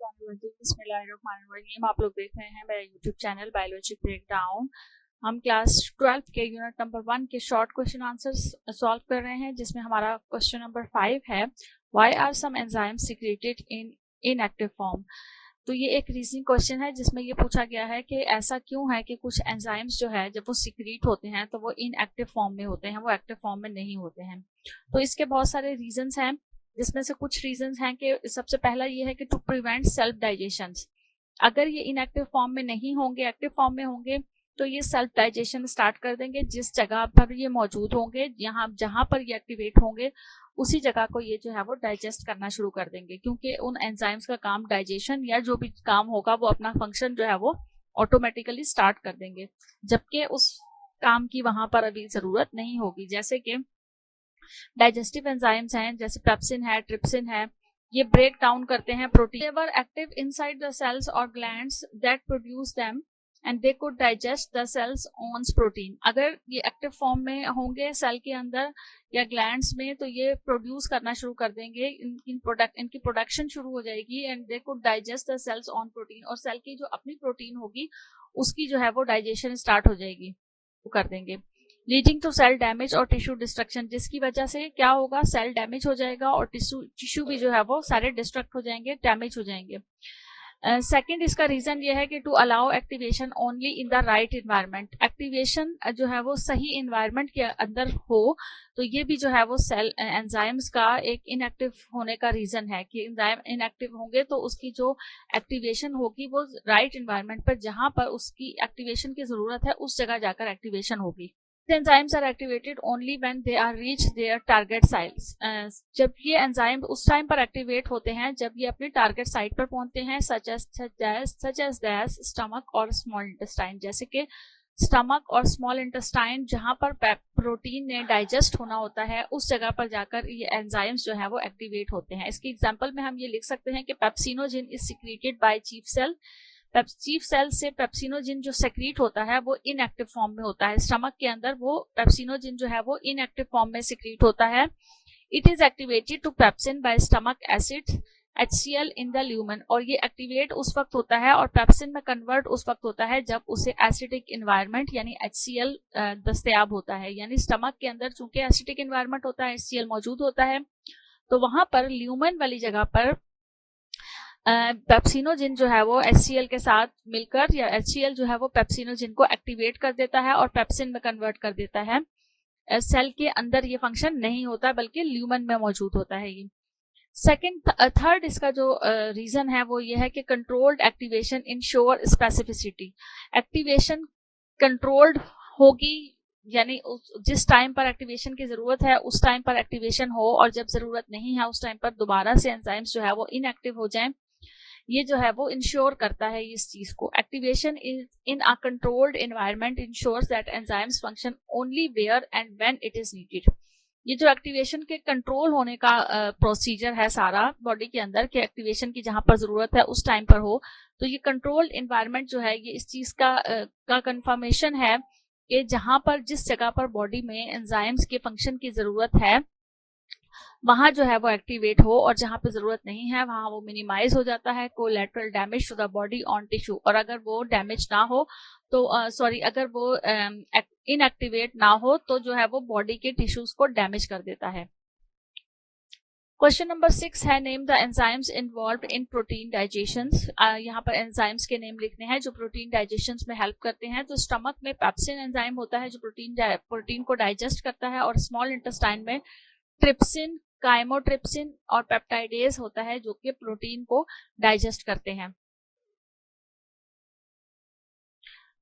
बिस्मिल्लाहिर्रहमानिर्रहीम। आप लोग देख रहे हैं मेरा यूट्यूब चैनल बायोलॉजी ब्रेकडाउन। हम क्लास 12 के यूनिट नंबर 1 के शॉर्ट क्वेश्चन आंसर्स सॉल्व कर रहे हैं, जिसमें हमारा क्वेश्चन नंबर 5 है, why are some enzymes secreted in inactive form. तो ये एक रीजनिंग क्वेश्चन है जिसमें ये पूछा गया है कि ऐसा क्यों है कि कुछ एंजाइम्स जो है जब वो सीक्रेट होते हैं तो वो इनएक्टिव फॉर्म में होते हैं, वो एक्टिव फॉर्म में नहीं होते हैं। तो इसके बहुत सारे रीजंस हैं, जिसमें से कुछ रीजंस हैं कि सबसे पहला ये है कि टू प्रिवेंट सेल्फ डाइजेशन। अगर ये इनएक्टिव फॉर्म में नहीं होंगे, एक्टिव फॉर्म में होंगे, तो ये सेल्फ डाइजेशन स्टार्ट कर देंगे। जिस जगह पर ये मौजूद होंगे, यहाँ जहां पर ये एक्टिवेट होंगे, उसी जगह को ये जो है वो डाइजेस्ट करना शुरू कर देंगे, क्योंकि उन एंजाइम्स का काम डाइजेशन या जो भी काम होगा वो अपना फंक्शन जो है वो ऑटोमेटिकली स्टार्ट कर देंगे, जबकि उस काम की वहां पर अभी जरूरत नहीं होगी। जैसे कि डाइजेस्टिव एंजाइम्स हैं, जैसे पेप्सिन है, ट्रिप्सिन है, ये ब्रेक डाउन करते हैं protein. They were active inside the cells और glands that produce them and they could digest the cells owns protein. अगर ये एक्टिव फॉर्म में होंगे सेल के अंदर या ग्लैंड्स में, तो ये प्रोड्यूस करना शुरू कर देंगे, इनकी प्रोडक्शन शुरू हो जाएगी and they could digest the cells on protein. और सेल की जो अपनी प्रोटीन होगी उसकी जो है वो डाइजेशन स्टार्ट हो जाएगी, कर देंगे, लीडिंग टू सेल डैमेज और टिश्यू डिस्ट्रक्शन, जिसकी वजह से क्या होगा, सेल डैमेज हो जाएगा और टिश्यू भी जो है वो सारे डिस्ट्रक्ट हो जाएंगे, डैमेज हो जाएंगे। सेकंड इसका रीजन ये है कि to allow activation only in the right environment. Activation जो है वो सही इन्वायरमेंट के अंदर हो, तो ये भी जो है वो सेल एंजाइम्स का एक इनएक्टिव होने का रीजन है कि एंजाइम इनएक्टिव होंगे तो उसकी जो एक्टिवेशन होगी वो राइट इन्वायरमेंट पर, जहां पर उसकी एक्टिवेशन की जरूरत है उस जगह जाकर एक्टिवेशन होगी। Enzymes are activated only when they are reach their target sites. जब ये एंजाइम उस टाइम पर एक्टिवेट होते हैं जब ये अपने टारगेट साइट पर पहुंचते हैं, सच एज दैट स्टमक और स्मॉल इंटेस्टाइन, जैसे कि स्टमक और स्मॉल इंटेस्टाइन जहां पर प्रोटीन ने डाइजेस्ट होना होता है, उस जगह पर जाकर ये एंजाइम्स जो है वो एक्टिवेट होते हैं। इसके एग्जांपल में हम ये लिख सकते हैं कि pepsinogen is secreted by chief cell. Chief cell से पेप्सिनोजिन जो सेक्रीट होता है वो इनएक्टिव फॉर्म में होता है। स्टमक के अंदर वो पेप्सिनोजिन जो है वो इनएक्टिव फॉर्म में सेक्रीट होता है। It is activated to pepsin by stomach acid HCl in the lumen, और ये एक्टिवेट उस वक्त होता है और पेप्सिन में कन्वर्ट उस वक्त होता है जब उसे एसिडिक इन्वायरमेंट यानी HCl दस्तयाब होता है। यानी स्टमक के अंदर चूंकि एसिडिक इन्वायरमेंट होता है, HCl मौजूद होता है, तो वहां पर ल्यूमन वाली जगह पर पेप्सिनोजिन जो है वो HCl के साथ मिलकर, या HCl जो है वो पेप्सिनोजिन को एक्टिवेट कर देता है और पेप्सिन में कन्वर्ट कर देता है। सेल के अंदर ये फंक्शन नहीं होता बल्कि ल्यूमन में मौजूद होता है ये। थर्ड इसका जो रीजन है वो ये है कि controlled activation ensure specificity. Activation controlled होगी, यानी जिस टाइम पर एक्टिवेशन की जरूरत है उस टाइम पर एक्टिवेशन हो, और जब जरूरत नहीं है उस टाइम पर दोबारा से एंजाइम्स जो है वो इनएक्टिव हो जाएं। ये जो है वो इंश्योर करता है इस चीज को। Activation in a controlled environment ensures that enzymes function only where and when it is needed. ये जो एक्टिवेशन के कंट्रोल होने का प्रोसीजर है सारा बॉडी के अंदर, कि एक्टिवेशन की जहां पर जरूरत है उस टाइम पर हो, तो ये कंट्रोल्ड एनवायरनमेंट जो है ये इस चीज का कंफर्मेशन है कि जहां पर, जिस जगह पर बॉडी में एंजाइम्स के फंक्शन की जरूरत है वहां जो है वो एक्टिवेट हो, और जहां पे जरूरत नहीं है वहां वो मिनिमाइज हो जाता है। Collateral damage to the body on tissue, और अगर वो डैमेज ना हो तो अगर वो इनएक्टिवेट ना हो तो जो है वो बॉडी के टिश्यूज को डैमेज कर देता है। क्वेश्चन नंबर 6 है, name the enzymes involved in protein digestion. यहाँ पर एंजाइम्स के नेम लिखने हैं जो प्रोटीन डाइजेशन में हेल्प करते हैं। तो स्टमक में पेप्सिन एंजाइम होता है जो प्रोटीन को डाइजेस्ट करता है, और स्मॉल इंटेस्टाइन में ट्रिप्सिन, काइमोट्रिप्सिन और पेप्टाइडेज होता है जो कि प्रोटीन को डाइजेस्ट करते हैं।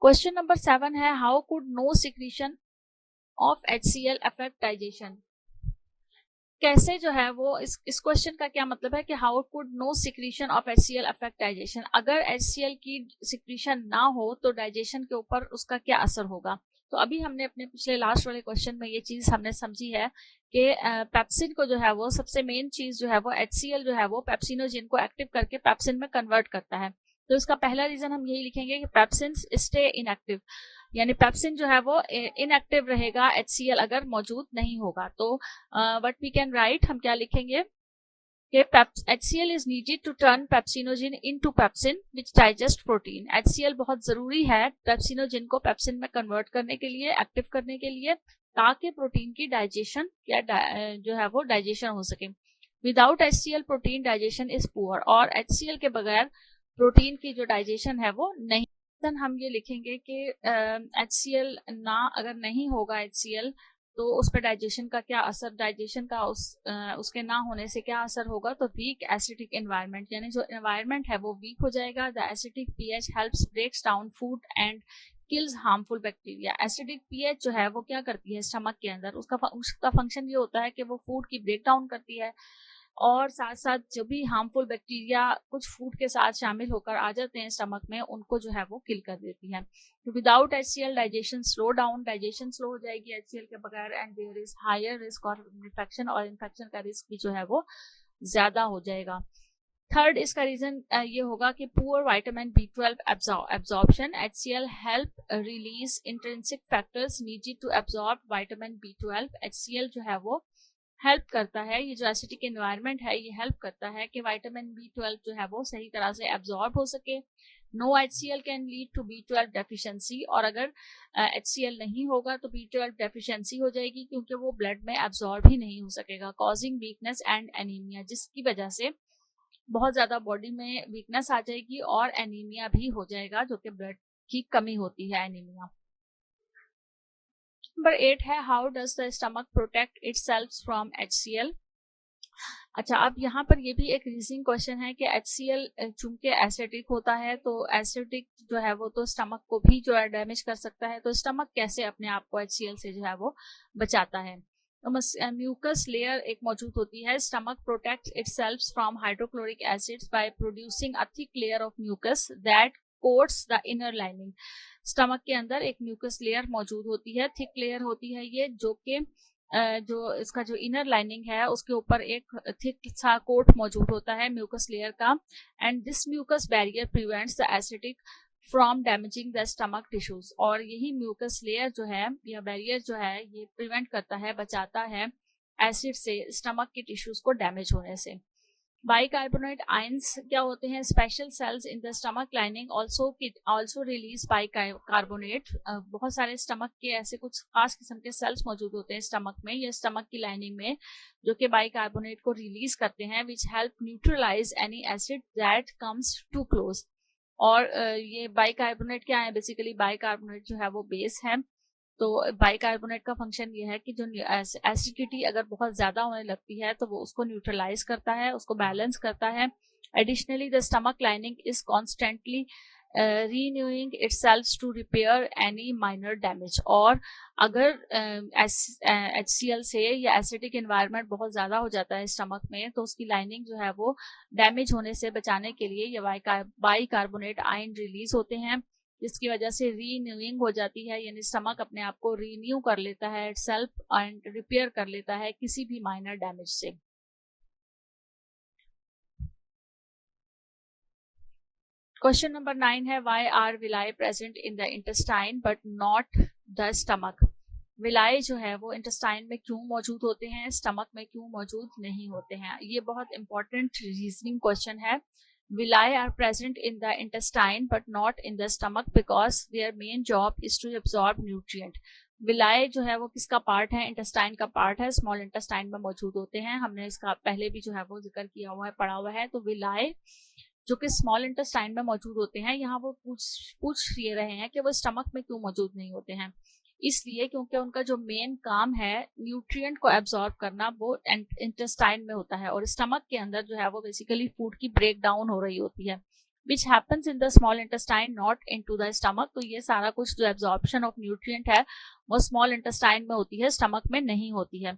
क्वेश्चन नंबर 7 है, how could no secretion of HCl affect digestion. कैसे जो है वो इस क्वेश्चन का क्या मतलब है कि how could no secretion of HCl affect digestion. अगर HCl की सिक्रीशन ना हो तो डाइजेशन के ऊपर उसका क्या असर होगा। तो अभी हमने अपने पिछले लास्ट वाले क्वेश्चन में ये चीज हमने समझी है कि पेप्सिन को जो है वो सबसे मेन चीज जो है वो HCl जो है वो पेप्सिनोजिन को एक्टिव करके पेप्सिन में कन्वर्ट करता है। तो इसका पहला रीजन हम यही लिखेंगे कि पेप्सिन स्टे इनएक्टिव, यानी पेप्सिन जो है वो इनएक्टिव रहेगा HCl अगर मौजूद नहीं होगा। तो व्हाट वी कैन राइट, हम क्या लिखेंगे, कि HCl is needed to turn pepsinogen into pepsin which digest protein. HCl बहुत जरूरी है पेप्सिनोजिन को पेप्सिन में कन्वर्ट करने के लिए, एक्टिव करने के लिए, ताकि प्रोटीन की डाइजेशन या जो है वो डाइजेशन हो सके. Without HCl protein digestion is poor. और HCl के बगैर प्रोटीन की जो डाइजेशन है वो नहीं. हम ये लिखेंगे कि HCl ना अगर नहीं होगा HCl तो उस पर डाइजेशन का क्या असर, डाइजेशन का उसके ना होने से क्या असर होगा. तो वीक एसिडिक एनवायरनमेंट, यानी जो एनवायरनमेंट है वो वीक हो जाएगा. The acidic pH helps breaks down food and kills harmful bacteria. Acidic pH जो है वो क्या करती है स्टमक के अंदर, उसका फंक्शन ये होता है कि वो फूड की ब्रेक डाउन करती है और साथ साथ जो भी हार्मफुल बैक्टीरिया कुछ फूड के साथ शामिल होकर आ जाते हैं स्टमक में, उनको जो है वो किल कर देती है. तो without HCl digestion slow down, digestion slow हो जाएगी HCl के बगैर. And there is higher risk of infection, और इन्फेक्शन का रिस्क भी जो है वो ज्यादा हो जाएगा. थर्ड इसका रीजन ये होगा कि poor vitamin B12 absorption. HCl help release intrinsic factors needed to absorb vitamin B12. HCl जो है वो हेल्प करता है, ये जो एसिडिक एनवायरनमेंट है ये हेल्प करता है कि विटामिन B12 जो है वो सही तरह से एब्जॉर्ब हो सके. No HCl can lead to B12 deficiency. और अगर HCl नहीं होगा तो B12 डेफिशिएंसी हो जाएगी, क्योंकि वो ब्लड में एब्जॉर्ब ही नहीं हो सकेगा, कॉजिंग वीकनेस एंड एनीमिया, जिसकी वजह से बहुत ज्यादा बॉडी में वीकनेस आ जाएगी और एनीमिया भी हो जाएगा, जो कि ब्लड की कमी होती है, एनीमिया. नंबर 8 है how does the stomach protect itself from HCl. अच्छा, अब यहाँ पर ये भी एक रीजनिंग क्वेश्चन है कि HCl चूंकि एसिडिक होता है तो एसिडिक जो है वो तो स्टमक को भी जो है डैमेज कर सकता है. तो स्टमक कैसे अपने आप को HCl से जो है वो बचाता है. म्यूकस लेयर एक मौजूद होती है. Stomach protect itself from hydrochloric acids by producing a thick layer of mucus that coats the inner lining. Stomach के अंदर एक म्यूकस लेयर मौजूद होती है, थिक लेयर होती है ये, जो कि जो इसका जो इनर लाइनिंग है उसके ऊपर एक थिक सा कोट मौजूद होता है म्यूकस लेयर का. And this mucus barrier prevents the acidic from damaging the stomach tissues. और यही म्यूकस लेयर जो है या बैरियर जो है ये प्रिवेंट करता है, बचाता है एसिड से स्टमक के टिश्यूज को डैमेज होने से. बाइकार्बोनेट आयंस क्या होते हैं? Special cells in the stomach lining also release bicarbonate. बहुत सारे स्टमक के ऐसे कुछ खास किस्म के सेल्स मौजूद होते हैं स्टमक में या स्टमक की लाइनिंग में, जो कि बाइकार्बोनेट को रिलीज करते हैं, which help neutralise any acid that comes to close. और ये बाइकार्बोनेट क्या है? बेसिकली बाइकार्बोनेट जो है वो बेस है. तो बाइकार्बोनेट का फंक्शन ये है कि जो एसिडिटी अगर बहुत ज्यादा होने लगती है तो वो उसको न्यूट्रलाइज करता है, उसको बैलेंस करता है. Additionally the stomach lining is constantly renewing itself to repair any minor damage. और अगर HCl से या एसिडिक एनवायरनमेंट बहुत ज्यादा हो जाता है स्टमक में तो उसकी लाइनिंग जो है वो डैमेज होने से बचाने के लिए ये बाइकार्बोनेट आयन रिलीज होते हैं, जिसकी वजह से रीन्यूइंग हो जाती है, यानी स्टमक अपने आप को रीन्यू कर लेता है सेल्फ एंड रिपेयर कर लेता है किसी भी माइनर डैमेज से. क्वेश्चन नंबर 9 है why are villi present in the intestine but not the stomach. Villi जो है वो इंटेस्टाइन में क्यों मौजूद होते हैं, स्टमक में क्यों मौजूद नहीं होते हैं? ये बहुत इंपॉर्टेंट रीजनिंग क्वेश्चन है. Villi are present in the intestine but not in the stomach because their main job is to absorb nutrient. Villi जो है वो किसका पार्ट है? इंटेस्टाइन का पार्ट है, स्मॉल इंटेस्टाइन में मौजूद होते हैं. हमने इसका पहले भी जो है वो जिक्र किया हुआ है, पढ़ा हुआ है. तो विलाई जो कि स्मॉल इंटेस्टाइन में मौजूद होते हैं, यहाँ वो पूछ ये रहे हैं कि वो स्टमक में क्यों मौजूद नहीं होते हैं. इसलिए क्योंकि उनका जो मेन काम है न्यूट्रिएंट को एब्जॉर्ब करना वो इंटेस्टाइन में होता है, और स्टमक के अंदर जो है वो बेसिकली फूड की ब्रेक डाउन हो रही होती है, which happens in the small intestine not into the stomach. तो ये सारा कुछ जो एब्जॉर्प्शन ऑफ न्यूट्रिएंट है वो स्मॉल इंटेस्टाइन में होती है, स्टमक में नहीं होती है.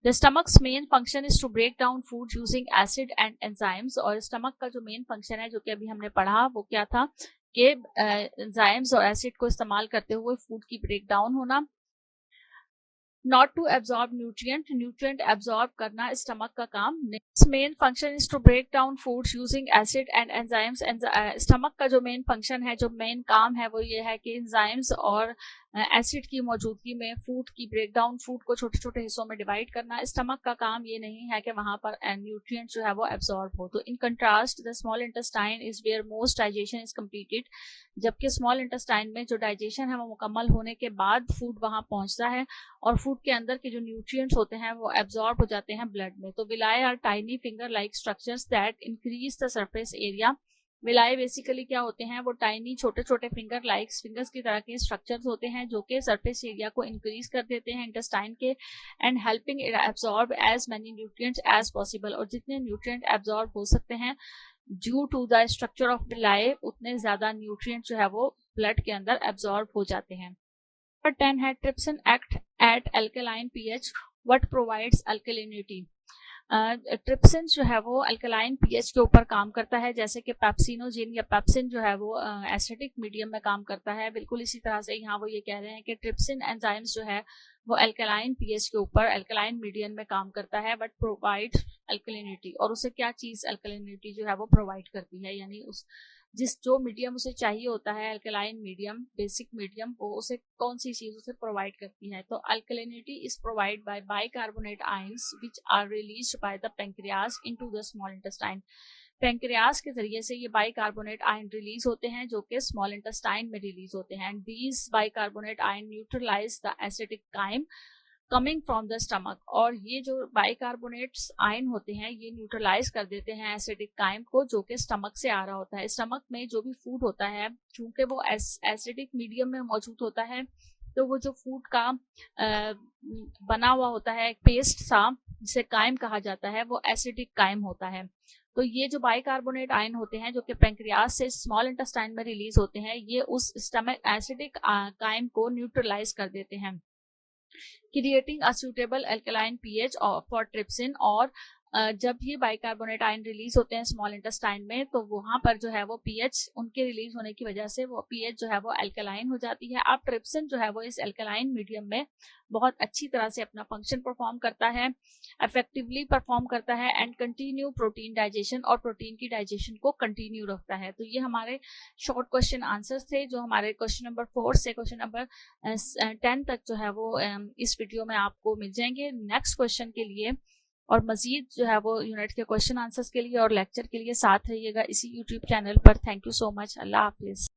The stomach's main function is to break down food using acid and enzymes. और स्टमक का जो मेन फंक्शन है जो कि अभी हमने पढ़ा वो क्या था कि एंजाइम्स और एसिड को इस्तेमाल करते हुए फूड की ब्रेक डाउन होना. Not to absorb nutrient absorb करना स्टमक का काम नहीं. Main function is to break down food using acid and enzymes. Stomach का जो मेन फंक्शन है, जो मेन काम है वो ये है कि एंजाइम्स और एसिड की मौजूदगी में फूड की ब्रेकडाउन, फूड को छोटे छोटे हिस्सों में डिवाइड करना। स्टमक का काम ये नहीं है कि वहां पर न्यूट्रिएंट जो है वो एब्जॉर्ब हो। तो in contrast the small intestine is where most digestion is completed, जबकि स्मॉल इंटेस्टाइन में जो डाइजेशन है वो मुकम्मल होने के बाद फूड वहां पहुंचता है और फूड के अंदर के जो न्यूट्रिएंट्स होते हैं वो एब्जॉर्ब हो जाते हैं ब्लड में। तो villi are tiny finger like structures that increase the surface area. Villi basically क्या होते हैं, वो टाइनी छोटे छोटे फिंगर लाइक फिंगर्स की तरह के स्ट्रक्चर्स होते हैं जो कि सरफेस एरिया को इंक्रीज कर देते हैं इंटेस्टाइन के, and helping it absorb as many nutrients as possible. और जितने न्यूट्रिएंट एब्जॉर्ब हो सकते हैं due to the structure of villi, उतने ज्यादा न्यूट्रिएंट जो है वो ब्लड के अंदर एब्जॉर्ब हो जाते हैं। नंबर 10 है trypsin act at alkaline pH, what provides alkalinity. Trypsin जो है वो अल्कलाइन पीएच के ऊपर काम करता है, जैसे कि पेप्सिनोजिन या पेप्सिन जो है वो एसिडिक मीडियम में काम करता है। बिल्कुल इसी तरह से यहाँ वो ये कह रहे हैं कि ट्रिप्सिन एंजाइम्स जो है वो अल्कलाइन पीएच के ऊपर अल्कलाइन मीडियम में काम करता है, बट प्रोवाइड अल्कलिनिटी। और उसे क्या चीज अल्कलिनिटी जो है वो प्रोवाइड करती है, यानी उस जो मीडियम उसे चाहिए होता है अल्कलाइन मीडियम, बेसिक मीडियम, वो उसे कौन सी चीज उसे प्रोवाइड करती है। तो alkalinity is provide by bicarbonate ions which are released by the pancreas into the small intestine. Pancreas के जरिए से ये बाइकार्बोनेट आयन रिलीज होते हैं जो कि स्मॉल इंटेस्टाइन में रिलीज होते हैं, and these bicarbonate ion neutralise the acidic chyme coming from the stomach. और ये जो बाइकार्बोनेट्स आयन होते हैं ये न्यूट्रलाइज कर देते हैं एसिडिक काइम को जो कि स्टमक से आ रहा होता है। स्टमक में जो भी फूड होता है चूंकि वो एसिडिक मीडियम में मौजूद होता है, तो वो जो फूड का बना हुआ होता है एक पेस्ट सा जिसे काइम कहा जाता है, वो एसिडिक काइम होता है। तो ये जो बाइकार्बोनेट आयन होते हैं जो कि पैंक्रियास से स्मॉल इंटेस्टाइन में रिलीज होते हैं, ये उस स्टमक एसिडिक काइम को न्यूट्रलाइज कर देते हैं, creating a suitable alkaline pH for trypsin. और जब ये बाइकार्बोनेट आयन रिलीज होते हैं स्मॉल इंटेस्टाइन में, तो वहां पर जो है वो पीएच उनके रिलीज होने की वजह से वो पीएच जो है वो अल्कलाइन हो जाती है। अब ट्रिप्सिन जो है वो इस अल्कलाइन मीडियम में बहुत अच्छी तरह से अपना फंक्शन परफॉर्म करता है, इफेक्टिवली परफॉर्म करता है, एंड कंटिन्यू प्रोटीन डाइजेशन, और प्रोटीन की डाइजेशन को कंटिन्यू रखता है। तो ये हमारे शॉर्ट क्वेश्चन आंसर्स थे जो हमारे क्वेश्चन नंबर 4 से क्वेश्चन नंबर 10 तक जो है वो इस वीडियो में आपको मिल जाएंगे। नेक्स्ट क्वेश्चन के लिए और मजीद जो है वो यूनिट के क्वेश्चन आंसर्स के लिए और लेक्चर के लिए साथ रहिएगा इसी यूट्यूब चैनल पर। Thank you so much. Allah Hafiz.